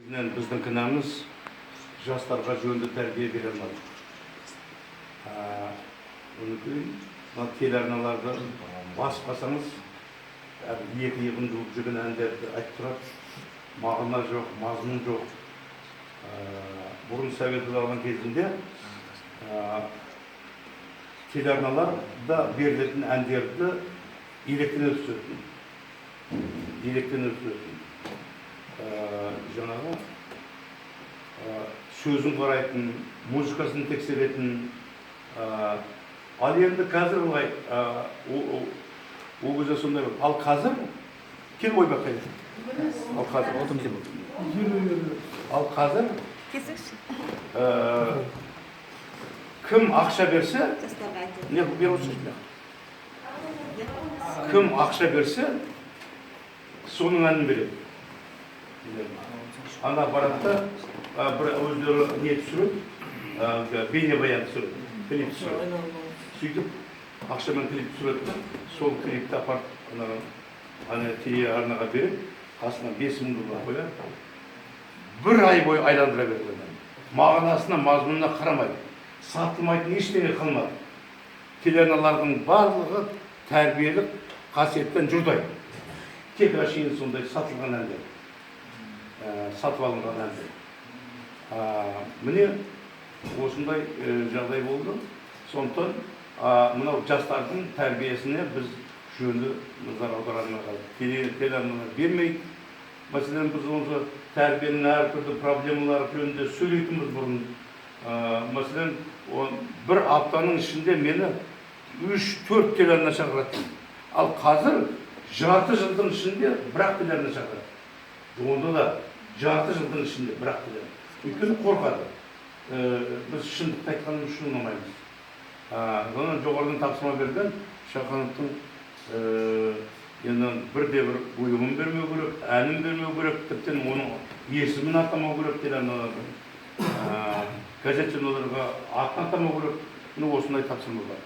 Біздің кінәміз жастарға жөнді тәрбие бере алмадық. Мына телеарналарды баспасаңыз, екі жуып жүрген әндерді айтып тұрады. Мағына жоқ, мазмұн жоқ. Бұрын совет одағының кезінде телеарналарда берілетін әндерді електен өткізетін. Жаңағы сөзін қарайтын, музыкасын тексеретін. Ал енді қазір олай, ол кезде сондай. Ал қазір кел ой бақай. Ал қазір кім ақша берсе, не кім ақша берсе, соның әнін береді. Ана баратта бір өздері не түсіреді, бейнебаян түсіреді, клип түсіреді. Сөйтіп, ақшамен клип түсіреді, сол клипті апарып телеарнаға береді, қасына 5000 доллар қояды. Бір ай бойы айландыра берді. Мағынасына, мазмұнына қарамайды. Сатылмайтын ештеңе қалмады. Телеарналардың барлығы тәрбиелік қасиеттен жұрдай. Тек әшейін сондай сатылған әндер. Сатып алынған әндер. Міне осындай жағдай болды. Сондықтан мынау жастардың тәрбиесіне біз жөнді назар аударамыз. Телеарналар бермейді. Мәселен, біз осы тәрбиенің әртүрлі проблемалары жөнінде сөйлейтінбіз бұрын. Мәселен, бір аптаның ішінде мені 3-4 телеарна шақырады. Ал қазір жарты жылдың ішінде бір-ақ телеарна шақырады. Онда да жарты жылдың ішінде бір-ақ телеарна. Өйткені қорқады. Біз шындықты айтқанымыз үшін ұнамаймыз. Содан жоғарыдан тапсырма берген Шақановтың енді бірде-бір бұйымын бермеу керек, әнін бермеу керек, тіптен оның есімін атамау керек телеарналарға, газет журналдарға атын атамау керек. Міне осындай тапсырма бар.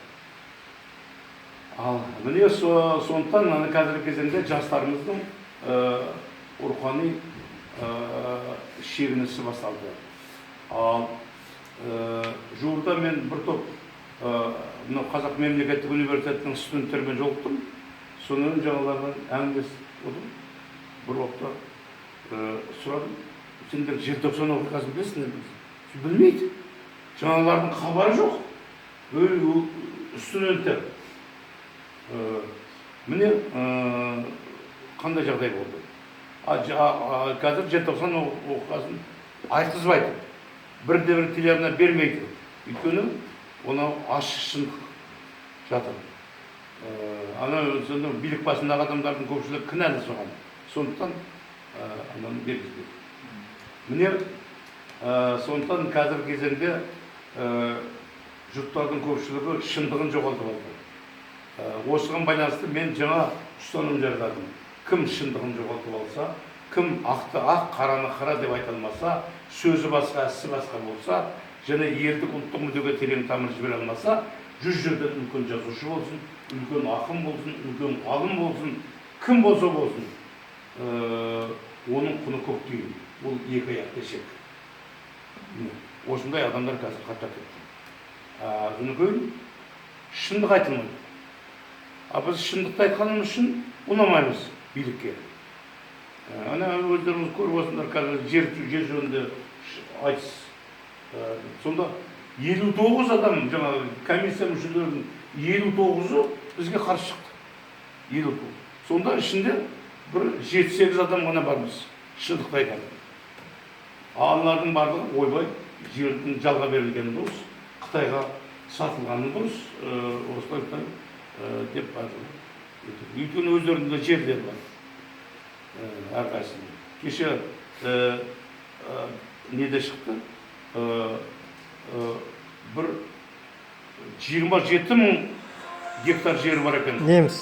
Ал міне сондықтан қазіргі кезеңде жастарымыздың рухани шегінісі басталды. Ал жуырда мен бір топ Қазақ мемлекеттік университетінің студенттерімен жолықтым. Сонымен жаңалардан әңгімелесіп отырдым. Бір уақытта сұрадым, сендер желтоқсан оқиғасын білесіңдер ме? Білмейді. Жаңалардың хабары жоқ. Студенттер. Міне қандай жағдай болды. Қазір желтоқсан оқиғасын айтқызбайды. Бірде-бір телеарна бермейді. Өйткені оны ашық шындық жатыр. Билік басындағы адамдардың көпшілігі кінәлі соған. Сондықтан бергізбейді. Міне сондықтан қазіргі кезеңде жұрттардың көпшілігі шындығын жоғалтып алды. Осыған байланысты мен жаңа ұстаным жариядадым. Кім шындығын жоғалтып алса, кім ақты ақ, қараны қара деп айта алмаса, сөзі басқа, ісі басқа болса, және елдік ұлттық мүддеге терең тамыр жібере алмаса, 100 жерден үлкен жазушы болсын, үлкен ақын болсын, үлкен ғалым болсын, кім болса болсын, оның құны көк тиын. Ол екі аяқты шек. Осындай адамдар қазір қаптап кетті. Шындық айтылмайды. Біз шындықты айтқанымыз үшін ұнамаймыз билікке. Өздеріңіз көріп отырсыңдар, қазір жер жөнінде айтыс. Сонда 59 адам, жаңағы комиссия мүшелерінің 59-ы бізге қарсы шықты. 59. Сонда ішінде бір 7-8 адам ғана бармыз, шындықты айтады. Аналардың барлығы ойбай, жердің жалға берілгені дұрыс, Қытайға сатылғаны дұрыс, осылай деп барды. Өйткені өздерінде жерлер бар. Әрқайсының. Кеше неде шықты? Бір 27 мың гектар жері бар екен. Неміс.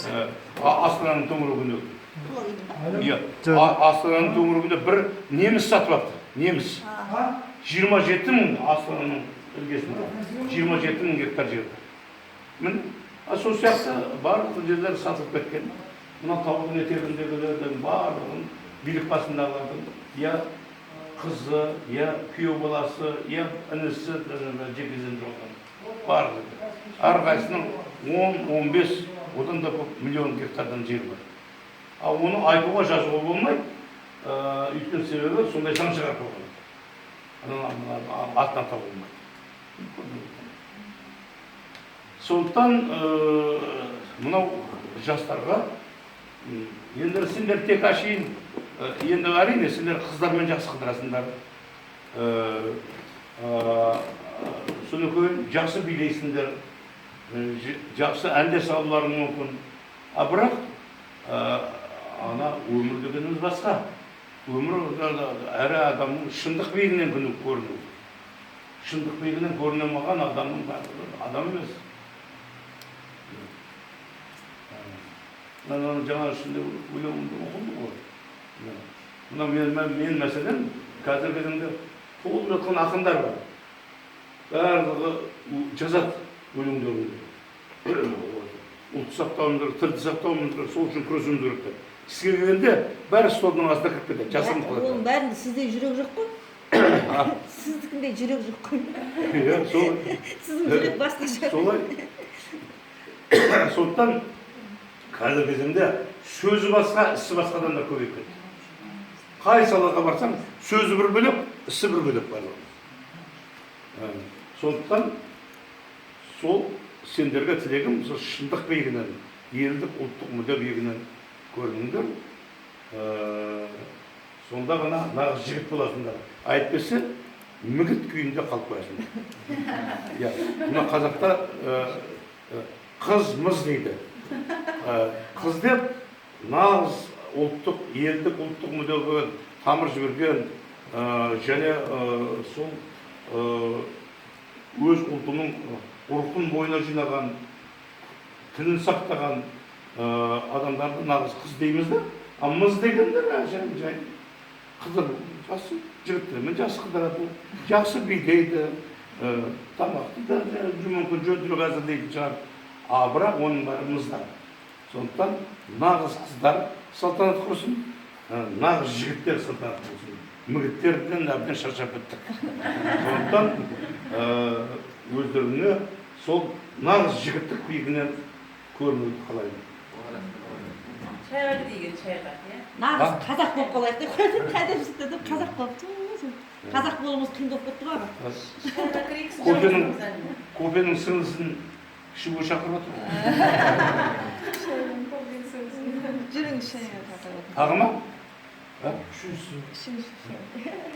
Астананың төңірегінде. Астананың төңірегінде бір неміс сатып алыпты. Неміс. 27 мың Астананың іргесінде. 27 мың гектар жері. Сол сияқты барлық жерлер сатылып кеткен. Мына тауықтың етегіндегілердің барлығын билік басындағылардың қызы, я күйеу баласы, я інісі жекелендіріп отқан. Барлығы. Әрқайсының 10-15, одан да көп миллион гектардан жер бар. Ал оны айтуға жазуға болмайды. Өйткені себебі сондай заң шығарып қойған. Аттан табылмайды. Сондықтан мынау жастарға енді сендер тек ашейін, енді әрине сендер қыздармен жақсы қыдырасыңдар. Соны көйін жақсы билейсіңдер, жақсы әнде салуларың мүмкін. Бірақ ана өмір дегеніміз басқа. Өмір әрі адамның шындық биігінен күні көріну. Шындық биігінен көрінемеген адамның адам емес. Жаңа ішінде өлеңімді оқылды ғой. Мына мен мәселен қазір кезінде толып жатқан ақындар бар. Барлығы жазады өлеңдерінде. Ұлтты сақтауымыз керек, тілді сақтауымыз керек, сол үшін күресуіміз керек деп. Сізге келгенде бәрі столдың астына кіріп кетеді, жасырынып қалады. Оның бәрінде сізде жүрек жоқ қой. Сіздікінде жүрек жоқ қой. Иә, сол. Сіздің жүрек басқаша. Солай. Сондықтан қазір кезеңде сөзі басқа, ісі басқадан да көбейіп кетті. Қай салаға барсаң, сөзі бір бөлек, ісі бір бөлек барлығы. Сондықтан сол сендерге тілегім шындық биігінен, елдік ұлттық мүдде биігінен көріңдер. Сонда ғана нағыз жігіт боласыңдар. Әйтпесе мүгіт күйінде қалып қоясыңдар. Мына қазақта қыз мұз дейді. Қыз деп нағыз ұлттық, елдік ұлттық мүддеге тамыр жіберген және сол өз ұлтының ұрқын бойына жинаған, тілін сақтаған адамдарды нағыз қыз дейміз да. Мыз дегендер жай қыдыр, жасы жігіттермен жақсы қыдырады, жақсы билейді, тамақты да мүмкін жөндіріп әзірлейтін шығар. Бірақ оның бәрі мыздар. Сондықтан нағыз қыздар салтанат құрсын, нағыз жігіттер салтанат құрсын. Мүгіттерден әбден шаршап біттік. Сондықтан өздеріне сол нағыз жігіттік биігінен көрінуді қалайды. Çayға деген çayға, иә? Нағыз қазақ болып қалайық деп қойдым, кәдім шықты деп қазақ болып. Қазақ болуымыз қиын болып кетті ғой. Çayға кірейіксің. Кофенің сіңлісін ішуге шақырып отыр. Жүріңіз шайға. Тағы ма? Үшінші.